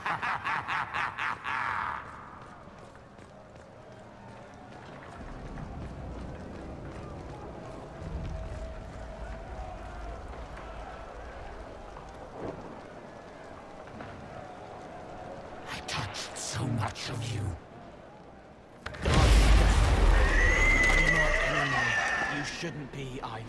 I touched so much of you. I'm not anymore. You shouldn't be either.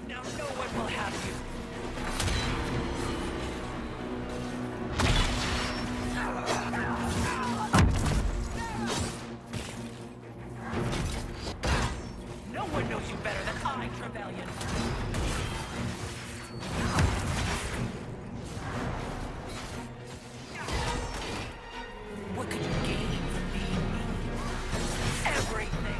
Now no one will have you. No one knows you better than I, Trevelyan. What could you gain from being me? Everything!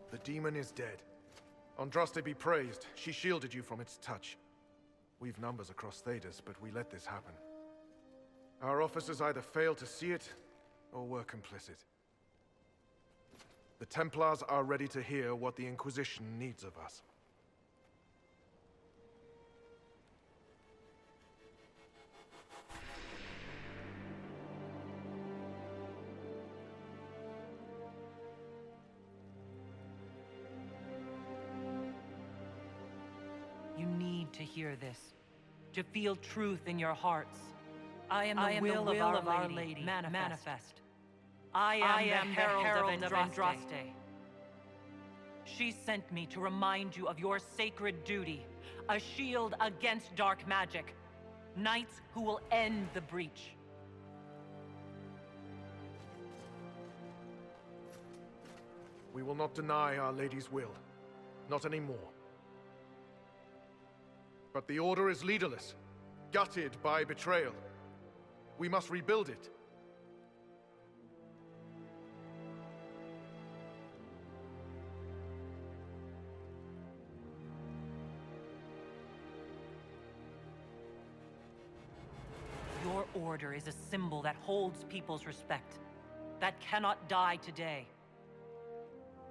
The demon is dead. Andraste be praised, she shielded you from its touch. We've numbers across Thedas, but we let this happen. Our officers either failed to see it, or were complicit. The Templars are ready to hear what the Inquisition needs of us. You need to hear this, to feel truth in your hearts. I am the will of Our Lady. Manifest. I am the herald of Andraste. She sent me to remind you of your sacred duty, a shield against dark magic, knights who will end the breach. We will not deny Our Lady's will. Not anymore. But the Order is leaderless, gutted by betrayal. We must rebuild it. Your order is a symbol that holds people's respect, that cannot die today.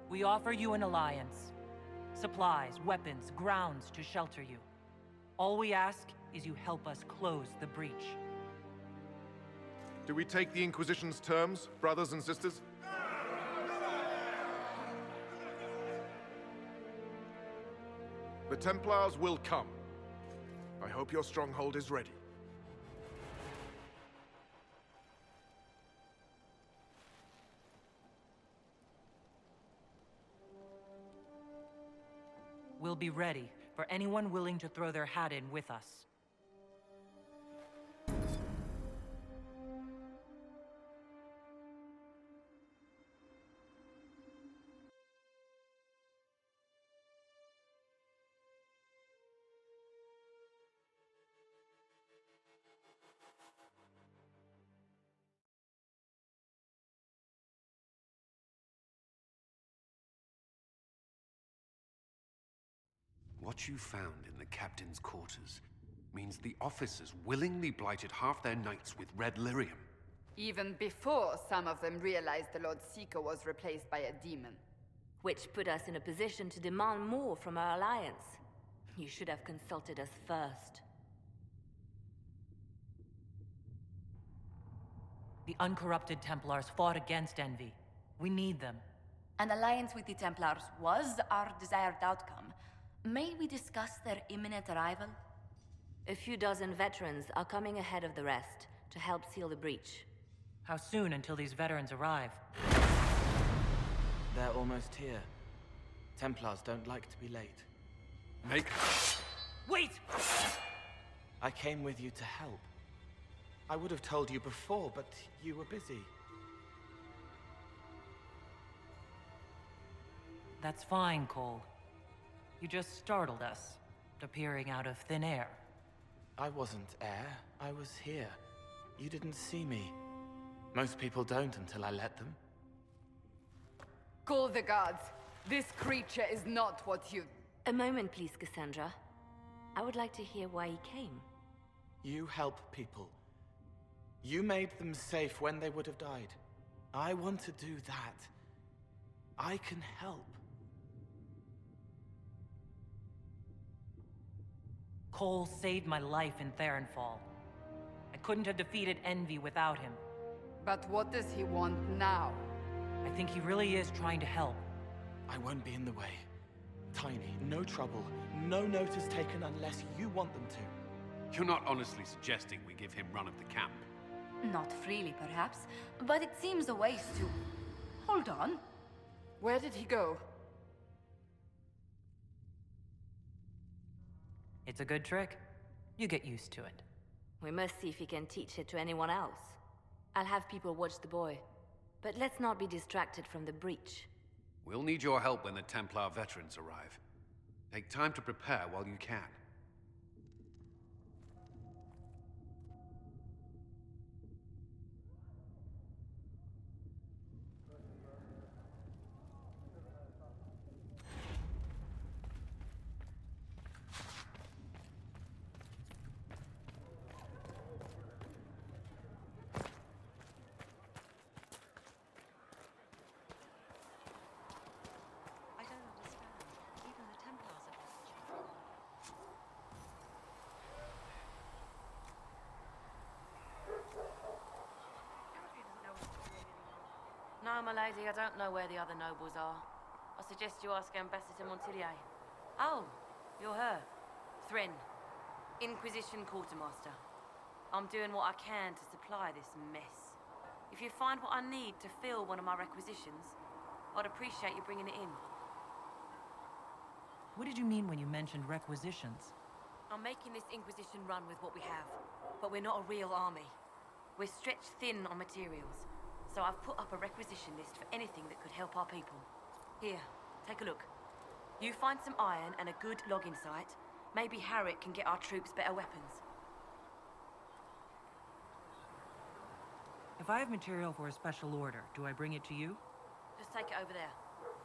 We offer you an alliance, supplies, weapons, grounds to shelter you. All we ask is you help us close the breach. Do we take the Inquisition's terms, brothers and sisters? The Templars will come. I hope your stronghold is ready. We'll be ready for anyone willing to throw their hat in with us. What you found in the captain's quarters means the officers willingly blighted half their knights with red lyrium. Even before some of them realized the Lord Seeker was replaced by a demon. Which put us in a position to demand more from our alliance. You should have consulted us first. The uncorrupted Templars fought against envy. We need them. An alliance with the Templars was our desired outcome. May we discuss their imminent arrival? A few dozen veterans are coming ahead of the rest to help seal the breach. How soon until these veterans arrive? They're almost here. Templars don't like to be late. Make... Wait! I came with you to help. I would have told you before, but you were busy. That's fine, Cole. You just startled us, appearing out of thin air. I wasn't air. I was here. You didn't see me. Most people don't until I let them. Call the guards. This creature is not what you... A moment, please, Cassandra. I would like to hear why he came. You help people. You made them safe when they would have died. I want to do that. I can help. Cole saved my life in Theronfall. I couldn't have defeated envy without him. But what does he want now? I think he really is trying to help. I won't be in the way. Tiny, no trouble, no notice taken unless you want them to. You're not honestly suggesting we give him run of the camp? Not freely, perhaps, but it seems a waste to... Hold on. Where did he go? It's a good trick. You get used to it. We must see if he can teach it to anyone else. I'll have people watch the boy. But let's not be distracted from the breach. We'll need your help when the Templar veterans arrive. Take time to prepare while you can. I don't understand. Even the Templars are No, my lady, I don't know where the other nobles are. I suggest you ask Ambassador Montillier. Oh, you're her. Thrin, Inquisition Quartermaster. I'm doing what I can to supply this mess. If you find what I need to fill one of my requisitions, I'd appreciate you bringing it in. What did you mean when you mentioned requisitions? I'm making this Inquisition run with what we have, but we're not a real army. We're stretched thin on materials. So I've put up a requisition list for anything that could help our people. Here, take a look. You find some iron and a good logging site. Maybe Harriet can get our troops better weapons. If I have material for a special order, do I bring it to you? Just take it over there.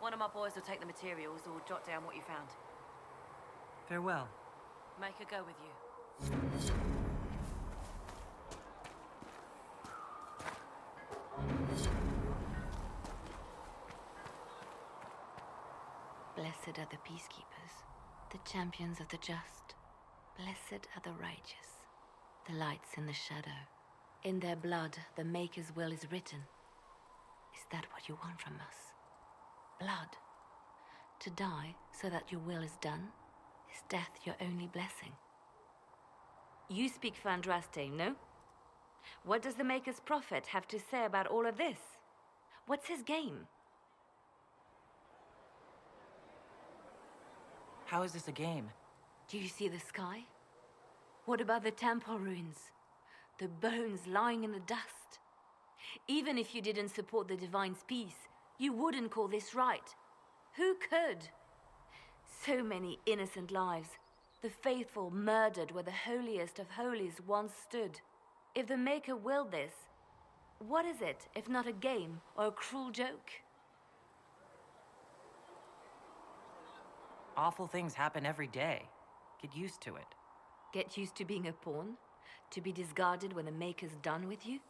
One of my boys will take the materials or jot down what you found. Farewell. Make her go with you. Blessed are the peacekeepers, the champions of the just. Blessed are the righteous, the lights in the shadow. In their blood, the Maker's will is written. Is that what you want from us? Blood? To die so that your will is done? Is death your only blessing? You speak for Andraste, no? What does the Maker's prophet have to say about all of this? What's his game? How is this a game? Do you see the sky? What about the temple ruins? The bones lying in the dust? Even if you didn't support the Divine's peace, you wouldn't call this right. Who could? So many innocent lives. The faithful murdered where the holiest of holies once stood. If the Maker willed this, what is it if not a game or a cruel joke? Awful things happen every day. Get used to it. Get used to being a pawn? To be discarded when the Maker's done with you?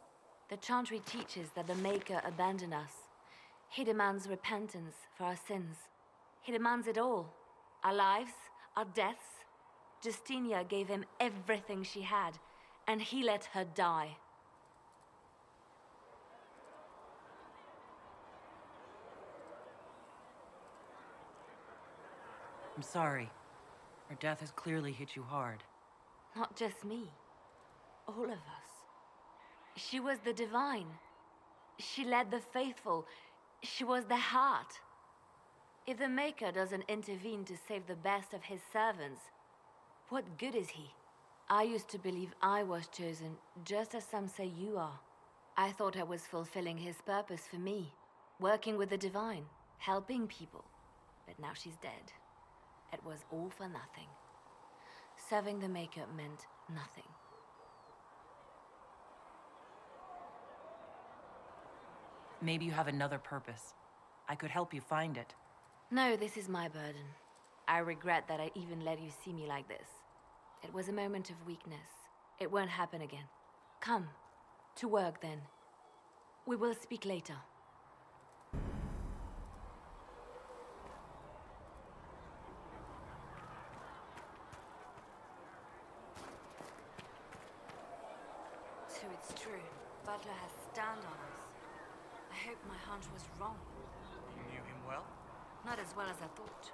The chantry teaches that the Maker abandoned us. He demands repentance for our sins. He demands it all. Our lives, our deaths. Justinia gave him everything she had, and he let her die. I'm sorry. Her death has clearly hit you hard. Not just me. All of us. She was the divine. She led the faithful. She was the heart. If the Maker doesn't intervene to save the best of his servants, what good is he? I used to believe I was chosen, just as some say you are. I thought I was fulfilling his purpose for me, working with the divine, helping people. But now she's dead. It was all for nothing. Serving the Maker meant nothing. Maybe you have another purpose. I could help you find it. No, this is my burden. I regret that I even let you see me like this. It was a moment of weakness. It won't happen again. Come. To work, then. We will speak later. So it's true. Butler has stand on us. I hope my hunch was wrong. You knew him well? Not as well as I thought.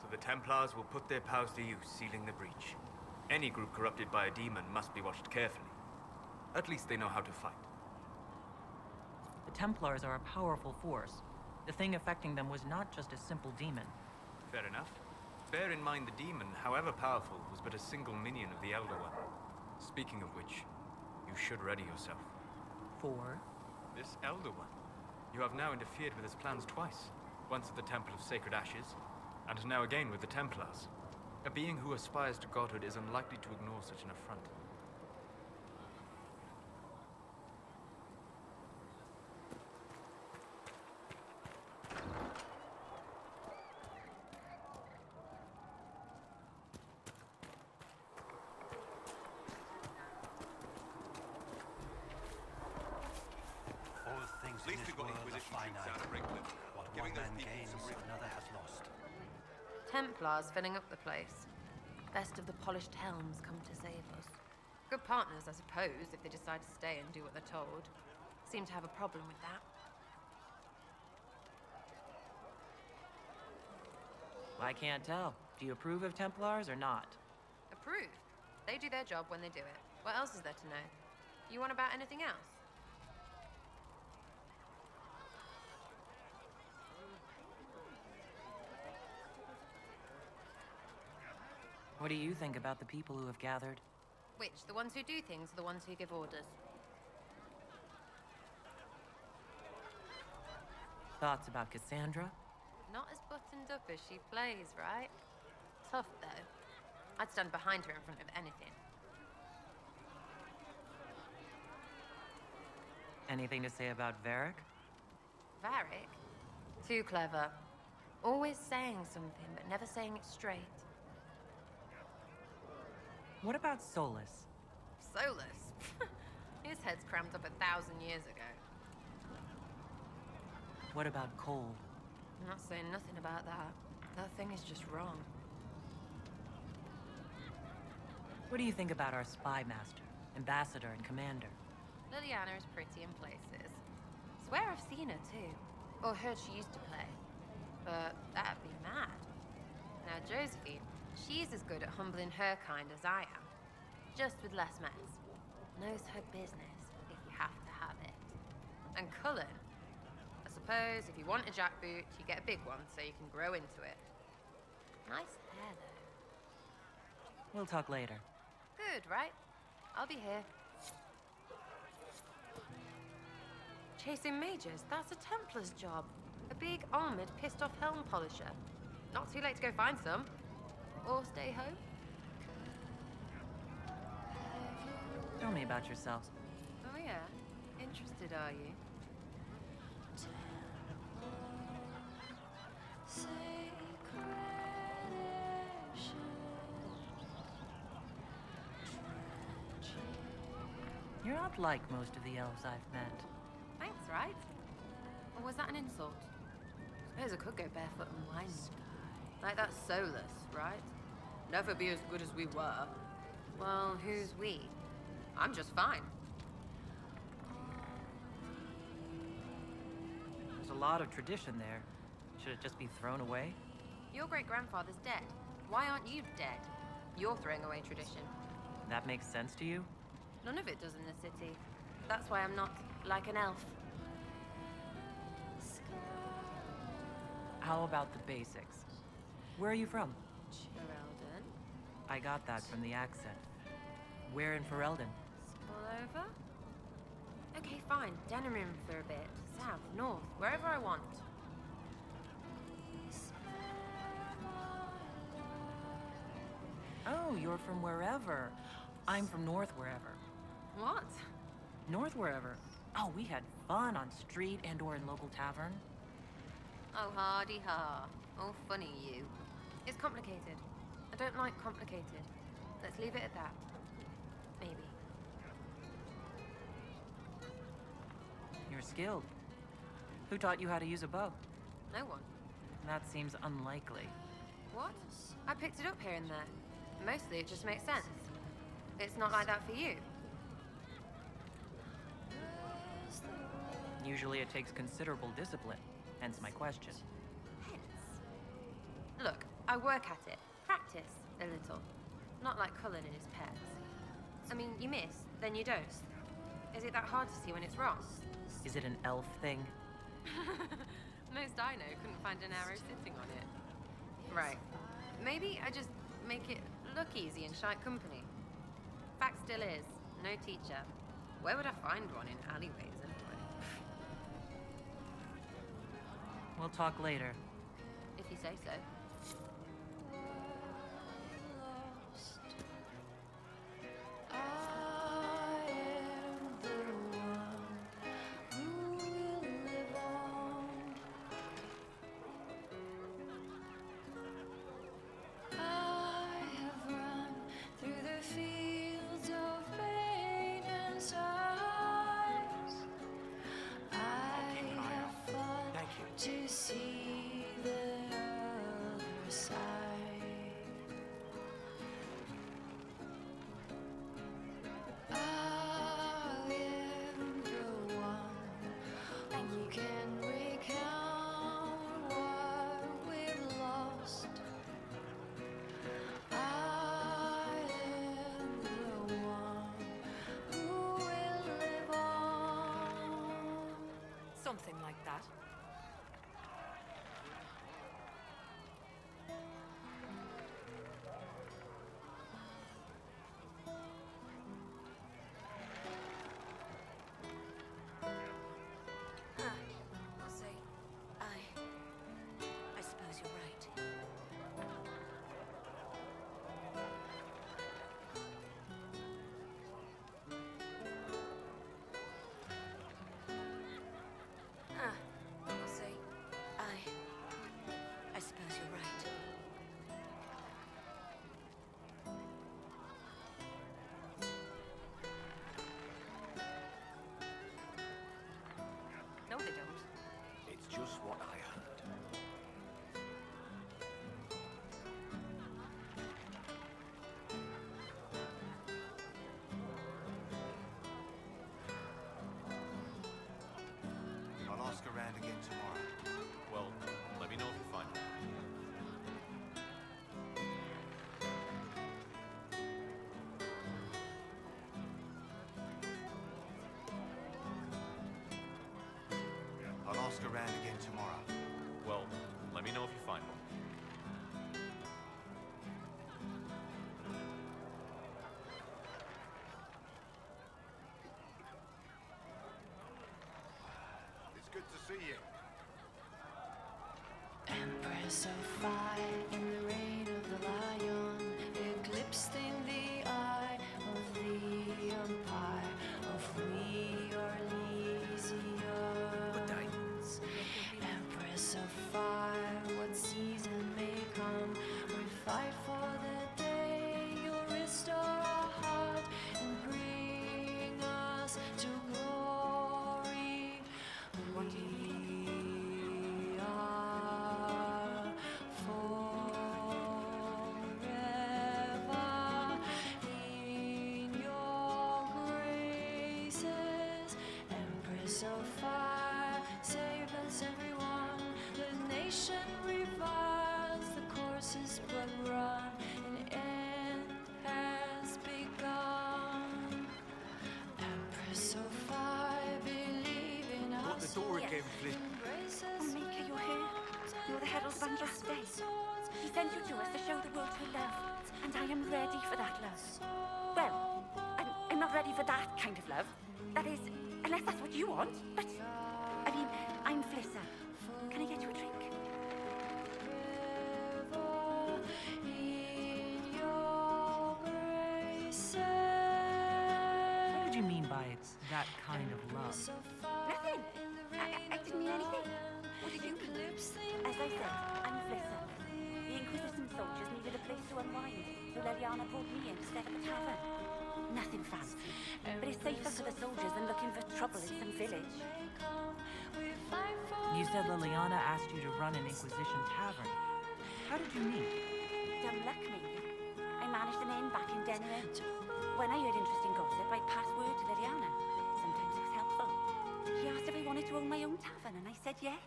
The Templars will put their powers to use, sealing the breach. Any group corrupted by a demon must be watched carefully. At least they know how to fight. The Templars are a powerful force. The thing affecting them was not just a simple demon. Fair enough. Bear in mind the demon, however powerful, was but a single minion of the Elder One. Speaking of which, you should ready yourself. For? This Elder One. You have now interfered with his plans twice. Once at the Temple of Sacred Ashes, and now again with the Templars. A being who aspires to godhood is unlikely to ignore such an affront. All things in this world are finite. What one man gains, another has lost. Templars filling up the place. Best of the polished helms come to save us. Good partners, I suppose, if they decide to stay and do what they're told. Seem to have a problem with that. I can't tell. Do you approve of Templars or not? Approve. They do their job when they do it. What else is there to know? You want about anything else? What do you think about the people who have gathered? Which? The ones who do things or the ones who give orders? Thoughts about Cassandra? Not as buttoned up as she plays, right? Tough, though. I'd stand behind her in front of anything. Anything to say about Varric? Varric? Too clever. Always saying something, but never saying it straight. What about Solus? Solus? His head's crammed up 1,000 years ago. What about Cole? I'm not saying nothing about that. That thing is just wrong. What do you think about our spy master, ambassador, and commander? Liliana is pretty in places. Swear I've seen her too. Or heard she used to play. But that'd be mad. Now Josephine, she's as good at humbling her kind as I am. Just with less mess. Knows her business, if you have to have it. And Cullen, I suppose if you want a jackboot, you get a big one so you can grow into it. Nice hair, though. We'll talk later. Good, right? I'll be here. Chasing mages, that's a Templar's job. A big, armored, pissed-off helm polisher. Not too late to go find some. Or stay home. Tell me about yourself. Oh yeah? Interested, are you? You're not like most of the elves I've met. Thanks, right? Or was that an insult? Suppose I could go barefoot and whine. Like that Solus, right? Never be as good as we were. Well, who's we? I'm just fine. There's a lot of tradition there. Should it just be thrown away? Your great-grandfather's dead. Why aren't you dead? You're throwing away tradition. That makes sense to you? None of it does in the city. That's why I'm not like an elf. How about the basics? Where are you from? Ferelden? I got that from the accent. Where in Ferelden? All over? Okay, fine. Denerim for a bit. South, north, wherever I want. Oh, you're from wherever. I'm from north wherever. What? North wherever? Oh, we had fun on street and or in local tavern. Oh, hardy ha. Oh, funny you. It's complicated. I don't like complicated. Let's leave it at that. Maybe. You're skilled. Who taught you how to use a bow? No one. That seems unlikely. What? I picked it up here and there. Mostly it just makes sense. It's not like that for you. Usually it takes considerable discipline, hence my question. Look, I work at it. Practice a little. Not like Cullen and his pets. I mean, you miss, then you don't. Is it that hard to see when it's wrong? Is it an elf thing? Most I know couldn't find an arrow sitting on it. Right. Maybe I just make it look easy in shite company. Fact still is, no teacher. Where would I find one in alleyways anyway? We'll talk later. If you say so. To see the other side. I am the one who can recount what we've lost. I am the one who will live on. Something like that. tomorrow. Well, let me know if you find one. It's good to see you. Empress of fire in the reign of the lion, eclipsing the eye of the empire of we are Elysians. Empress of fire, what season may come, we fight for the day you'll restore our heart and bring us to glory. What do you need? We are forever in your graces, Empress of fire, save us everyone. The nation reviles, the course is but run, an end has begun. Empress of fire, believe in us. Got the door again, Flynn. Mika, you're here. You're the Herald of Andraste. He sent you to us to show the world her love, and I am ready for that love. Well, I'm not ready for that kind of love. That is, unless that's what you want. But, I mean, I'm Flissa. Can I get you a drink? In your graces. What did you mean by it's that kind of love? Nothing. I didn't mean anything. What did you mean? As I said, I'm Flissa. The Inquisition soldiers needed a place to unwind, so Leliana brought me in to set up a tavern. Nothing fancy, but it's safer for the soldiers than looking for trouble in some village. You said Liliana asked you to run an Inquisition tavern. How did you meet? Dumb luck, maybe. I managed an inn back in Denver. When I heard interesting gossip, I'd pass word to Liliana. Sometimes it was helpful. She asked if I wanted to own my own tavern, and I said yes.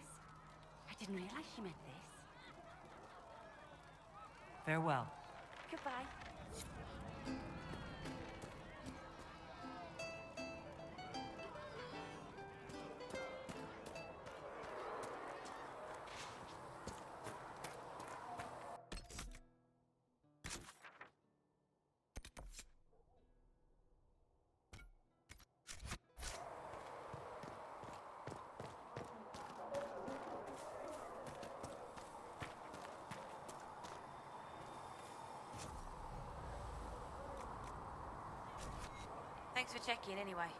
I didn't realize she meant this. Farewell. Goodbye. Thanks for checking anyway.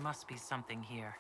must be something here.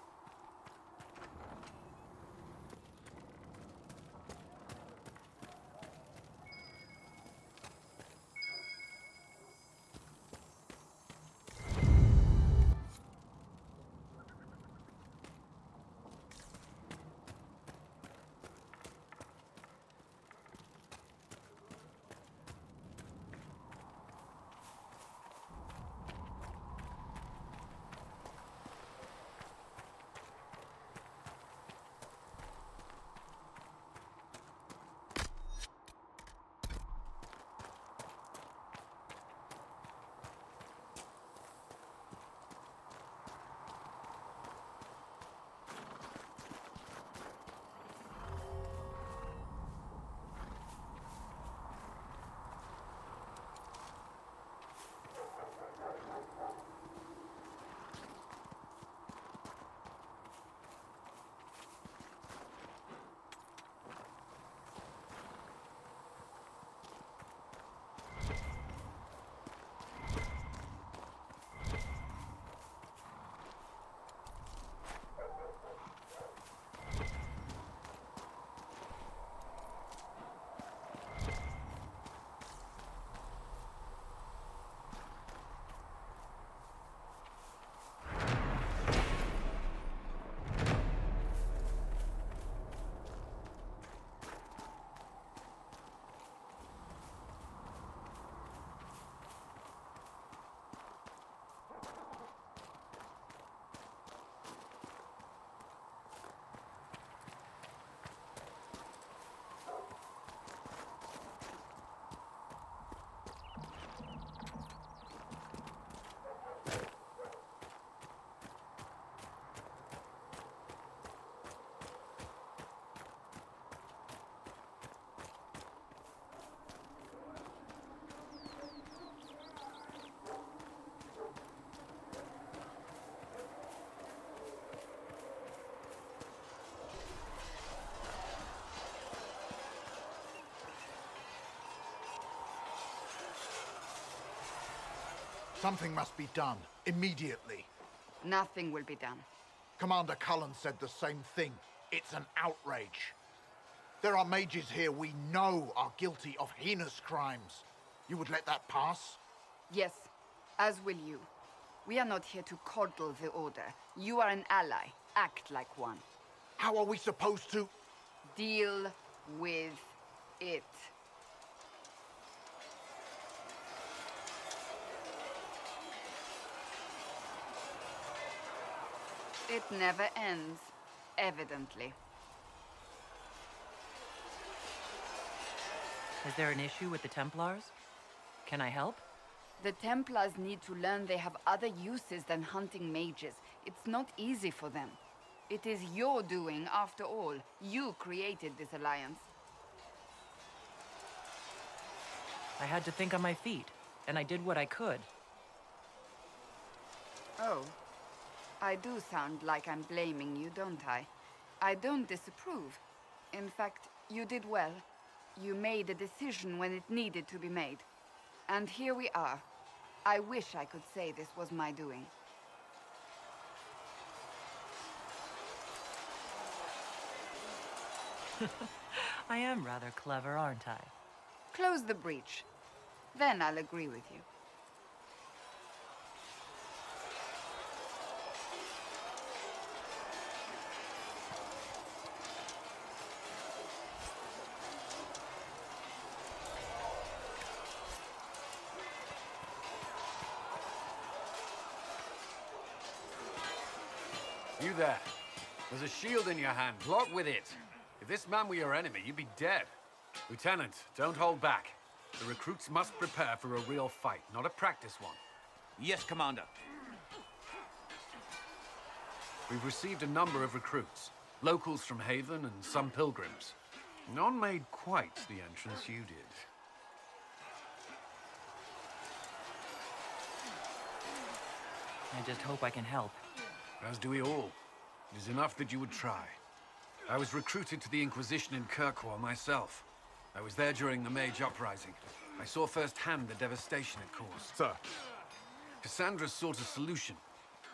Something must be done, immediately. Nothing will be done. Commander Cullen said the same thing. It's an outrage. There are mages here we know are guilty of heinous crimes. You would let that pass? Yes, as will you. We are not here to coddle the Order. You are an ally. Act like one. How are we supposed to... Deal with it. It never ends, evidently. Is there an issue with the Templars? Can I help? The Templars need to learn they have other uses than hunting mages. It's not easy for them. It is your doing, after all. You created this alliance. I had to think on my feet, and I did what I could. Oh. I do sound like I'm blaming you, don't I? I don't disapprove. In fact, you did well. You made a decision when it needed to be made. And here we are. I wish I could say this was my doing. I am rather clever, aren't I? Close the breach. Then I'll agree with you. You there. There's a shield in your hand. Block with it. If this man were your enemy, you'd be dead. Lieutenant, don't hold back. The recruits must prepare for a real fight, not a practice one. Yes, Commander. We've received a number of recruits. Locals from Haven and some pilgrims. None made quite the entrance you did. I just hope I can help. As do we all. It is enough that you would try. I was recruited to the Inquisition in Kirkwall myself. I was there during the Mage Uprising. I saw firsthand the devastation it caused. Sir. Cassandra sought a solution.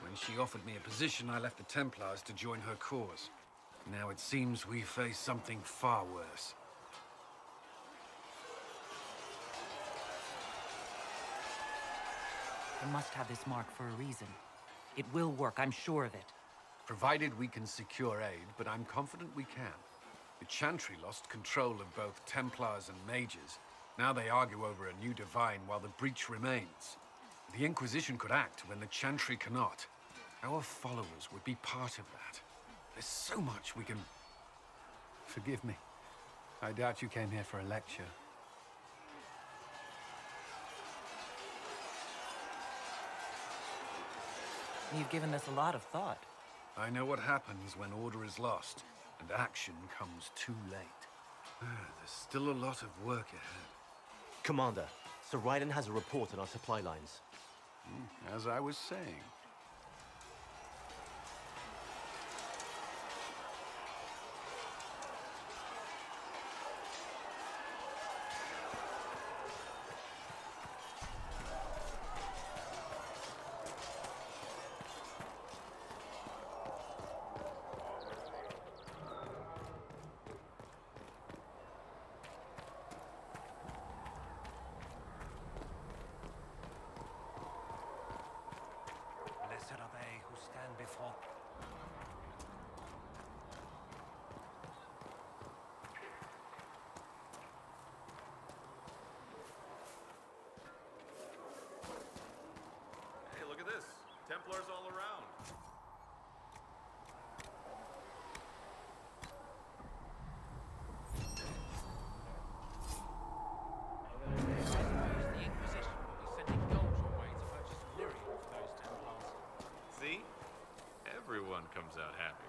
When she offered me a position, I left the Templars to join her cause. Now it seems we face something far worse. I must have this mark for a reason. It will work, I'm sure of it. Provided we can secure aid, but I'm confident we can. The Chantry lost control of both Templars and mages. Now they argue over a new divine while the breach remains. The Inquisition could act when the Chantry cannot. Our followers would be part of that. There's so much we can... Forgive me. I doubt you came here for a lecture. You've given this a lot of thought. I know what happens when order is lost, and action comes too late. There's still a lot of work ahead. Commander, Sir Raiden has a report on our supply lines. As I was saying. Blessed are they who stand before... Hey, look at this. Templars all around. The Inquisition will be sending gold your way to purchase lyrium for those Templars. See? Everyone comes out happy.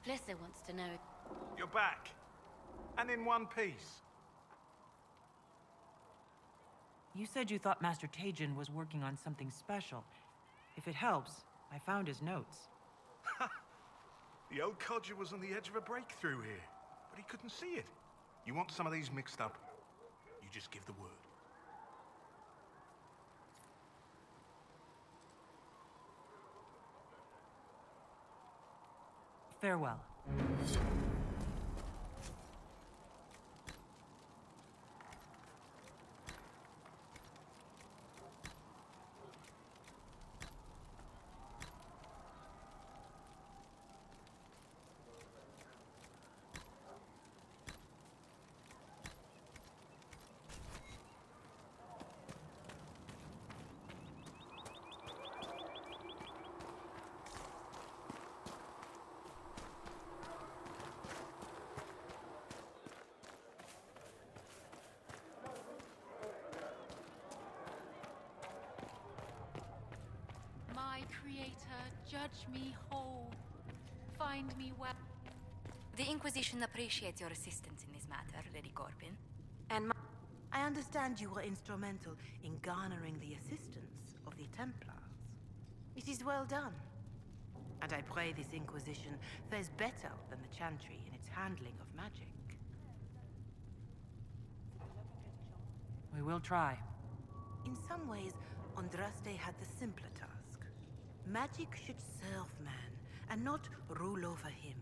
Blesser wants to know. You're back. And in one piece. You said you thought Master Tajin was working on something special. If it helps, I found his notes. The old codger was on the edge of a breakthrough here, but he couldn't see it. You want some of these mixed up? You just give the word. Farewell. My creator, judge me whole. Find me well. The Inquisition appreciates your assistance in this matter, Lady Corbin. I understand you were instrumental in garnering the assistance of the Templars. It is well done. And I pray this Inquisition fares better than the Chantry in its handling of magic. We will try. In some ways, Andraste had the simpler task. Magic should serve man, and not rule over him.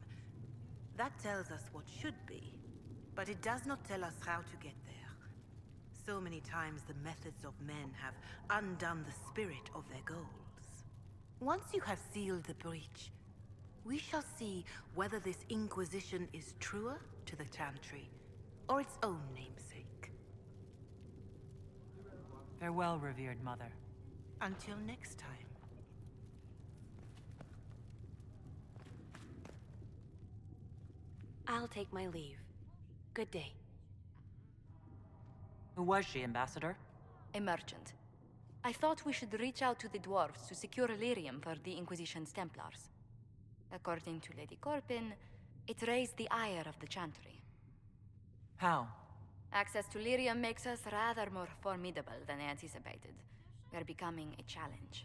That tells us what should be, but it does not tell us how to get there. So many times the methods of men have undone the spirit of their goals. Once you have sealed the breach, we shall see whether this Inquisition is truer to the Chantry, or its own namesake. Farewell, revered mother. Until next time. I'll take my leave. Good day. Who was she, Ambassador? A merchant. I thought we should reach out to the dwarves to secure lyrium for the Inquisition's Templars. According to Lady Corpin, it raised the ire of the Chantry. How? Access to lyrium makes us rather more formidable than anticipated. We're becoming a challenge.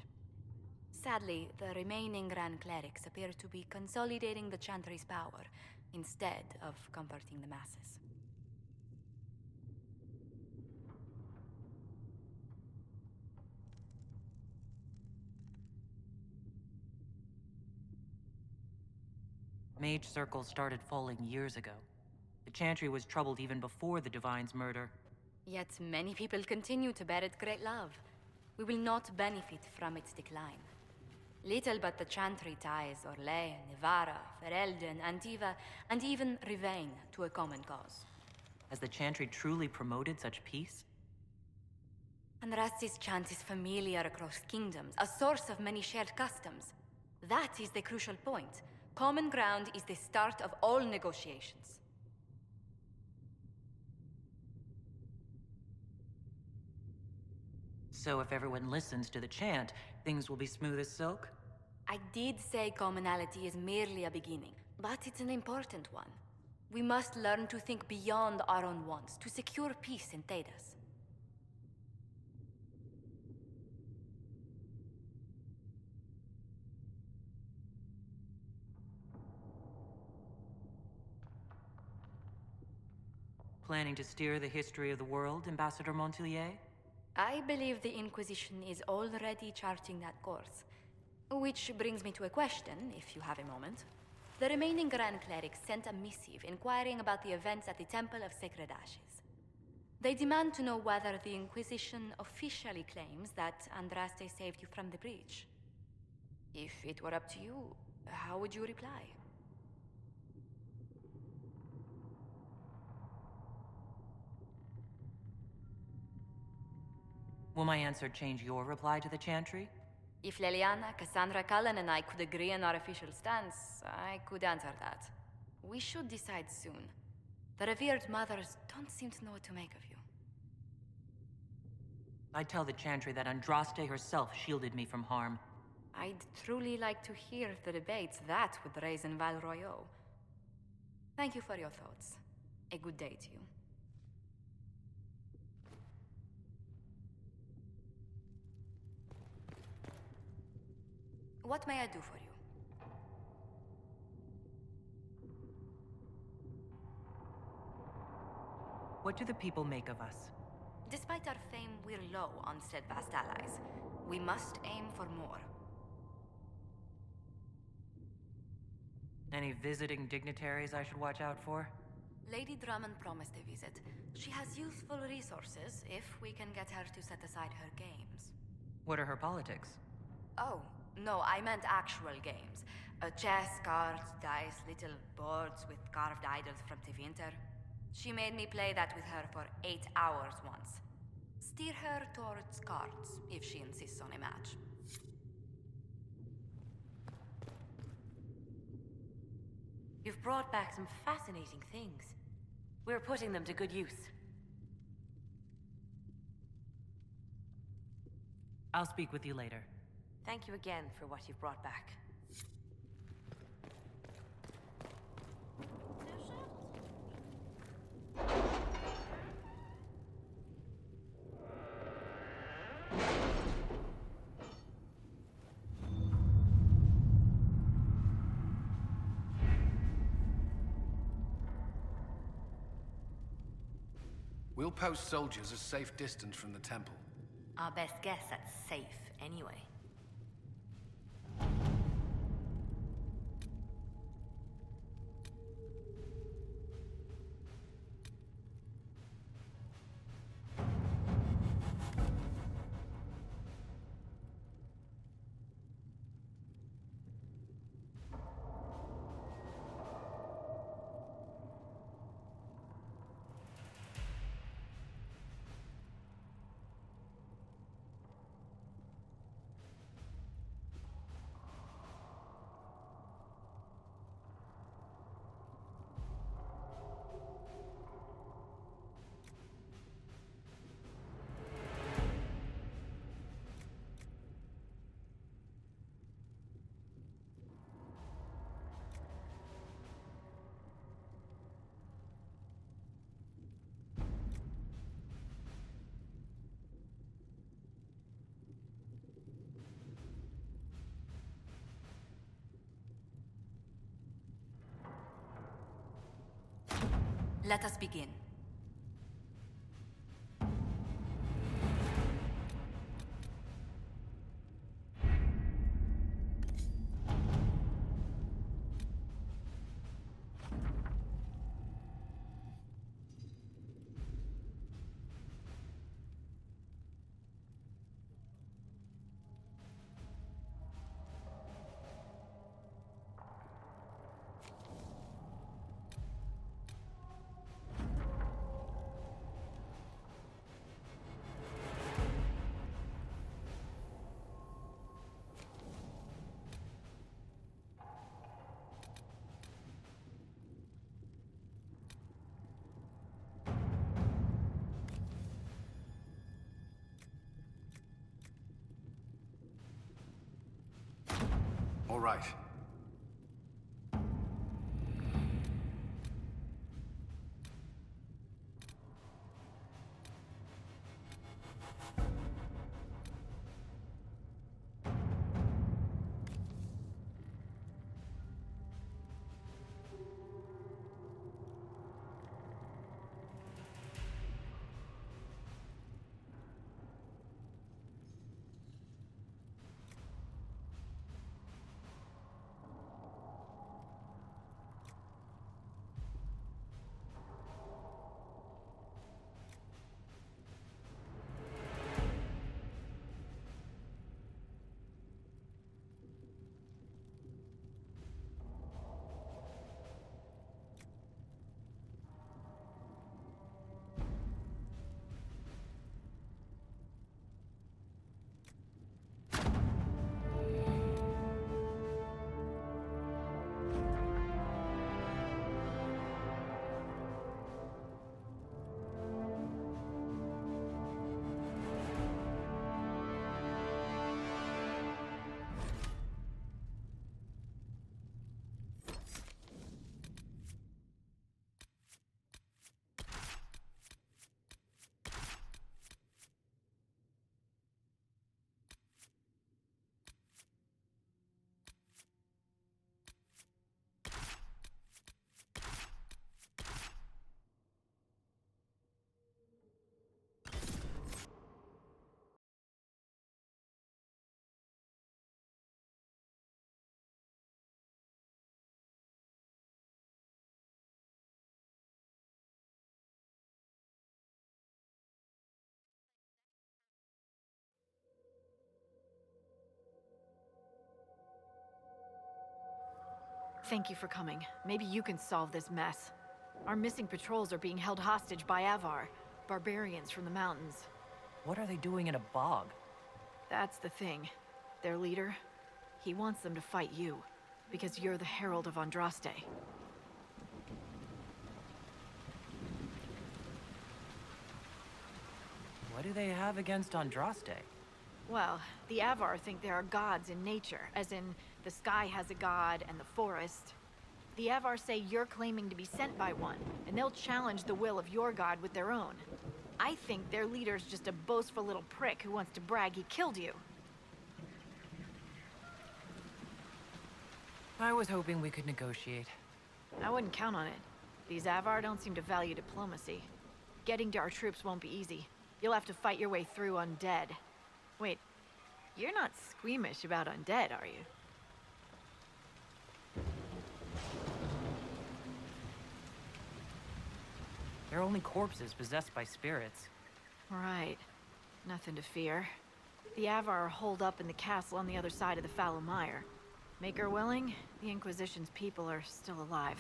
Sadly, the remaining Grand Clerics appear to be consolidating the Chantry's power, instead of comforting the masses. Mage circles started falling years ago. The Chantry was troubled even before the Divine's murder. Yet many people continue to bear it great love. We will not benefit from its decline. Little but the Chantry ties Orlais, Nevarra, Ferelden, Antiva, and even Rivain to a common cause. Has the Chantry truly promoted such peace? Andraste's chant is familiar across kingdoms, a source of many shared customs. That is the crucial point. Common ground is the start of all negotiations. So if everyone listens to the chant, things will be smooth as silk? I did say commonality is merely a beginning, but it's an important one. We must learn to think beyond our own wants, to secure peace in Thedas. Planning to steer the history of the world, Ambassador Montilier? I believe the Inquisition is already charting that course. Which brings me to a question, if you have a moment. The remaining Grand Clerics sent a missive inquiring about the events at the Temple of Sacred Ashes. They demand to know whether the Inquisition officially claims that Andraste saved you from the breach. If it were up to you, how would you reply? Will my answer change your reply to the Chantry? If Leliana, Cassandra Cullen, and I could agree on our official stance, I could answer that. We should decide soon. The revered mothers don't seem to know what to make of you. I'd tell the Chantry that Andraste herself shielded me from harm. I'd truly like to hear the debates that would raise in Val Royeaux. Thank you for your thoughts. A good day to you. What may I do for you? What do the people make of us? Despite our fame, we're low on steadfast allies. We must aim for more. Any visiting dignitaries I should watch out for? Lady Drummond promised a visit. She has useful resources if we can get her to set aside her games. What are her politics? Oh, no, I meant actual games. Chess, cards, dice, little boards with carved idols from Tevinter. She made me play that with her for 8 hours once. Steer her towards cards, if she insists on a match. You've brought back some fascinating things. We're putting them to good use. I'll speak with you later. Thank you again for what you've brought back. We'll post soldiers a safe distance from the temple. Our best guess at safe, anyway. Let us begin. All right. Thank you for coming. Maybe you can solve this mess. Our missing patrols are being held hostage by Avar, barbarians from the mountains. What are they doing in a bog? That's the thing. Their leader, he wants them to fight you, because you're the Herald of Andraste. What do they have against Andraste? Well, the Avar think there are gods in nature, as in the sky has a god and the forest. The Avar say you're claiming to be sent by one, and they'll challenge the will of your god with their own. I think their leader's just a boastful little prick who wants to brag he killed you. I was hoping we could negotiate. I wouldn't count on it. These Avar don't seem to value diplomacy. Getting to our troops won't be easy. You'll have to fight your way through undead. Wait, you're not squeamish about undead, are you? They're only corpses possessed by spirits. Right. Nothing to fear. The Avar are holed up in the castle on the other side of the fallow mire. Make her willing, the Inquisition's people are still alive.